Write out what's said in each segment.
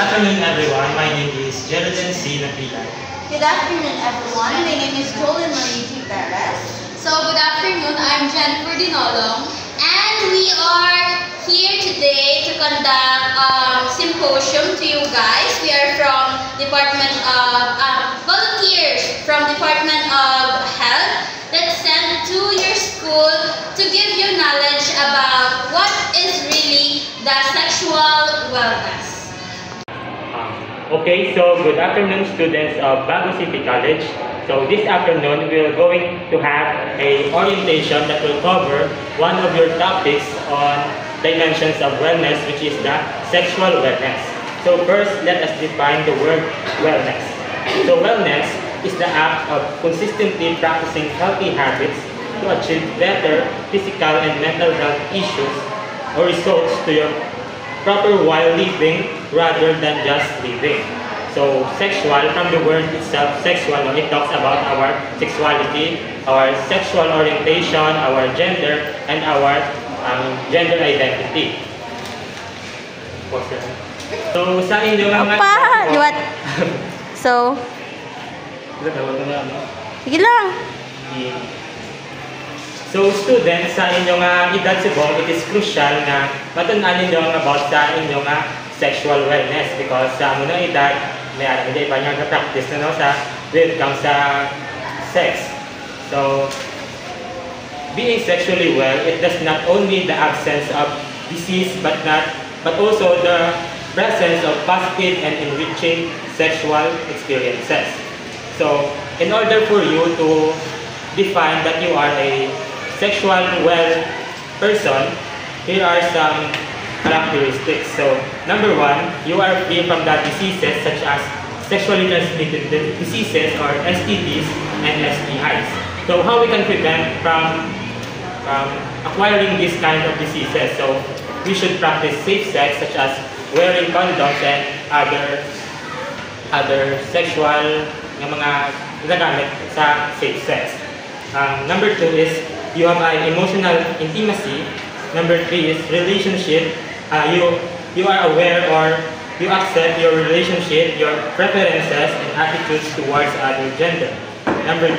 afternoon, everyone. My name is Jeriden C. Napilay. Good afternoon, everyone. My name is Jolyn Marie G. Perez. So, good afternoon. I'm Jennifer Dinolong. And we are here today to conduct a symposium to you guys. We are from Department of volunteers from Department of Health that sent to your school to give you knowledge about what is really the sexual wellness. Okay, so good afternoon, students of Bago City College. So this afternoon, we are going to have a orientation that will cover one of your topics on dimensions of wellness, which is the sexual wellness. So first, let us define the word wellness. So wellness is the act of consistently practicing healthy habits to achieve better physical and mental health issues or results to your proper while living rather than just living. So sexual, from the word itself, sexual, it talks about our sexuality, our sexual orientation, our gender, and our gender identity. So sa inyo mga What? So, sige lang. So students, sa inyong edad siguro, it is crucial na matunan ninyo about sa inyong sexual wellness because sa munang edad, may alam hindi iba nyo na-practice na sa when it comes sa sex. So, being sexually well, it does not only the absence of disease but also the presence of positive and enriching sexual experiences. So, in order for you to define that you are a sexual well person, here are some characteristics. So, number one, you are free from the diseases such as sexually transmitted diseases or STDs and STIs. So, how we can prevent from acquiring these kind of diseases? So, we should practice safe sex such as wearing condoms and other sexual na mga ginagamit sa safe sex. Number two is you have an emotional intimacy. Number three is relationship. You are aware or you accept your relationship, your preferences and attitudes towards other gender. Number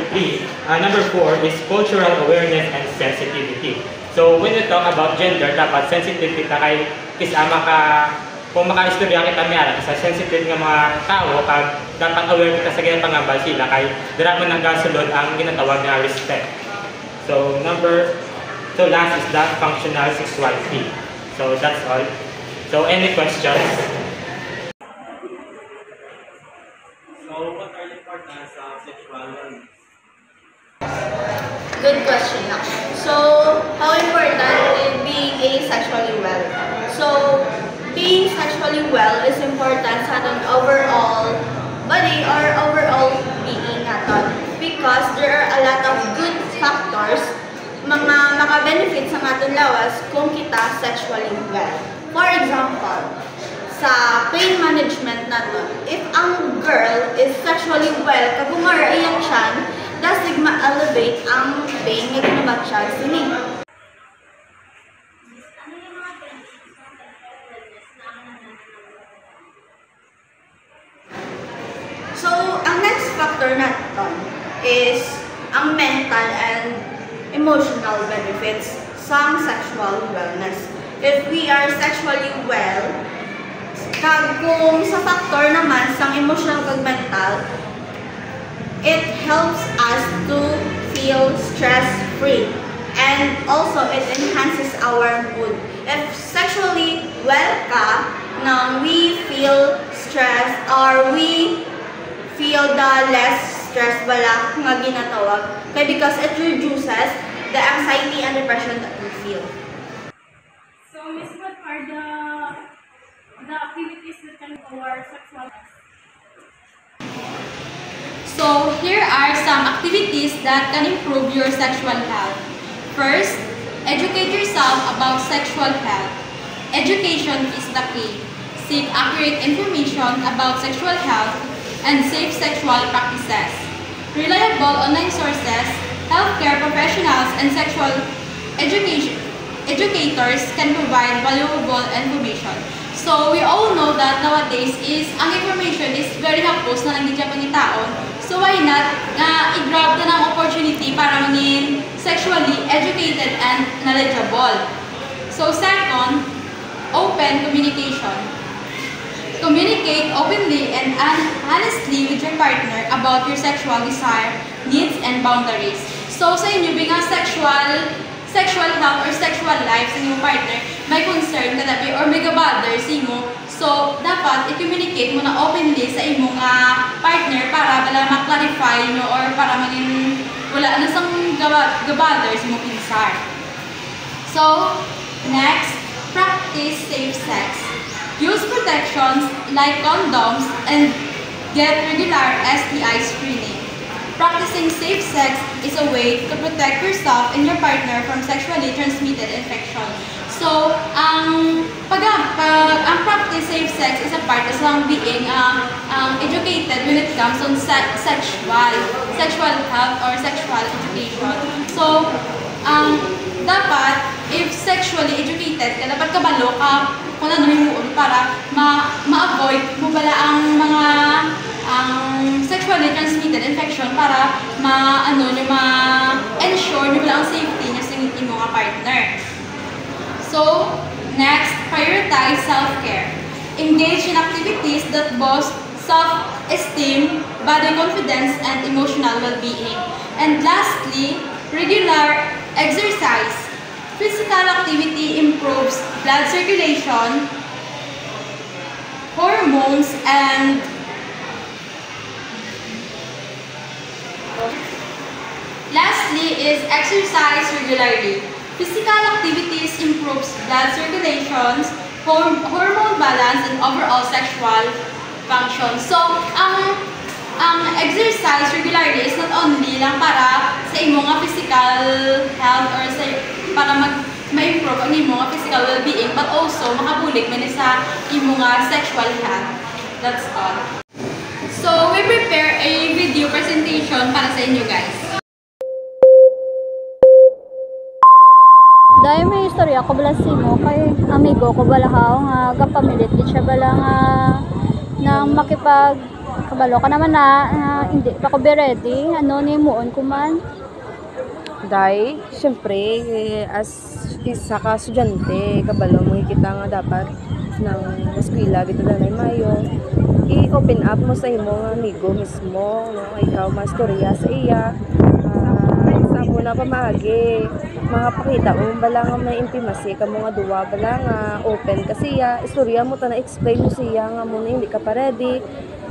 four is cultural awareness and sensitivity. So when we talk about gender, dapat sensitive kita kay kisama ka kung maka-istorya kita may sa sensitive nga mga tao pag dapat aware kita sa ganyan pangambal sila kay diraman ng gasulod ang ginatawag na respect. So last is that functional sexuality. So that's all. So any questions? So, what are the importance of sexual wellness? Good question now. So, how important is being a sexually well? So, being sexually well is important sa aton overall body or overall being naton because there are a lot of good factors mga maka-benefit sa aton lawas kung kita sexually well. For example, sa pain management naton, if ang girl is sexually well, kag umarayan siya, dasig ma-elevate ang pain nga ginumat siya sini. So, ang next factor natin is ang mental and emotional benefits sa sexual wellness. If we are sexually well, kung sa factor naman sa emotional kag mental, it helps us to feel stress-free and also it enhances our mood. If sexually well ka, now we feel stress or we feel the less stress bala nga ginatawag kay because it reduces the anxiety and depression that we feel. So, Miss, what are the activities that can lower sexual health? So, here are some activities that can improve your sexual health. First, educate yourself about sexual health. Education is the key. Seek accurate information about sexual health and safe sexual practices. Reliable online sources, healthcare professionals, and sexual educators can provide valuable information. So, we all know that nowadays is, ang information is very hapos na nandiyan pa ni taon. So, why not i-grab na ng opportunity para maging sexually educated and knowledgeable. So, second, open communication. Communicate openly and honestly with your partner about your sexual desire, needs, and boundaries. So, sa inyo, bilang sexual health or sexual life sa inyong partner, may concern ka na or may gabother sa inyo. So, dapat i-communicate mo na openly sa imong partner para ma-clarify nyo or para maging wala na sang gabother sa imong pinsar. So, next, practice safe sex. Use protections like condoms and get regular STI screening. Practicing safe sex is a way to protect yourself and your partner from sexually transmitted infection. So, ang practice safe sex is a part of being educated when it comes on sexual health or sexual education. So, dapat, if sexually educated ka, dapat kabalo ka kung ano yung muon para ma-avoid mo pala ang mga sexually transmitted infection para ma-ensure nyo pala ang safety nyo sa inyong mga partner. So, next, prioritize self-care. Engage in activities that boost self-esteem, body confidence, and emotional well-being. And lastly, regular exercise. Physical activity improves blood circulation, hormones, and lastly is exercise regularly. Physical activities improves blood circulations, hormone balance, and overall sexual function. So, ang exercise regularly is not only lang para sa imong physical health or para ma-improve ang imong physical well-being, but also makabulig man sa imong sexual health. That's all. So, we prepare a video presentation para sa inyo guys. Dahil may istorya ko bala simo kay amigo ko bala nga gapamilit gid siya bala nga nang makipag kabalo ka naman hindi pa ko be ready ni muon ko man. Dahil, syempre, as isa ka estudyante, kabalo mo kita nga dapat ng eskwela dito na mayo, i-open up mo sa imong amigo mismo, no? Ikaw mastorya sa iya, sa mo na pamagi, mga pakita mo bala nga may intimacy ka mga duwa bala nga open kasi istorya mo ta na explain mo siya nga mo na hindi ka pa ready,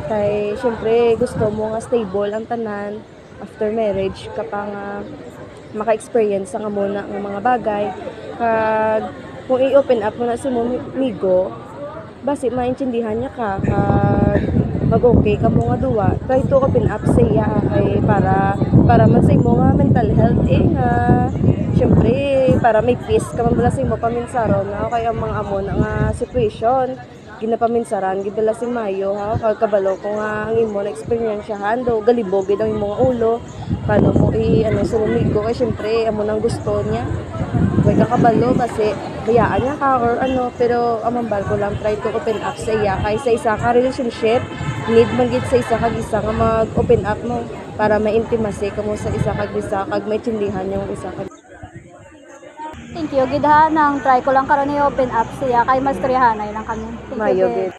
kay syempre gusto mo nga stable ang tanan after marriage ka pa nga maka-experience nga muna ng mga bagay. Kag kung i-open up mo na si mo amigo, basi maintindihan niya ka, kag mag-okay ka mo nga duwa, try to open up sa iya kay para man sa imo nga mental health nga syempre para may peace ka man bala sa imo paminsaron na kay ang mga amo na nga situation ginapaminsaran gidala si Mayo ha kag kabalo ko nga ang imo na experiensyahan do galibog gid ang imong ulo paano mo sa amigo kay syempre amo nang gusto niya kay kakabalo kasi bayaan niya ka or pero amambal ko lang try to open up sa iya kay sa isa ka relationship need man gid sa isa kag isa nga mag-open up mo para may intimacy ka mo sa isa kag isa kag may tindihan yung isa kag. Thank you gid ha nang try ko lang karon i-open up siya kay mastoryahanay lang kami. Thank you. Mayo gid.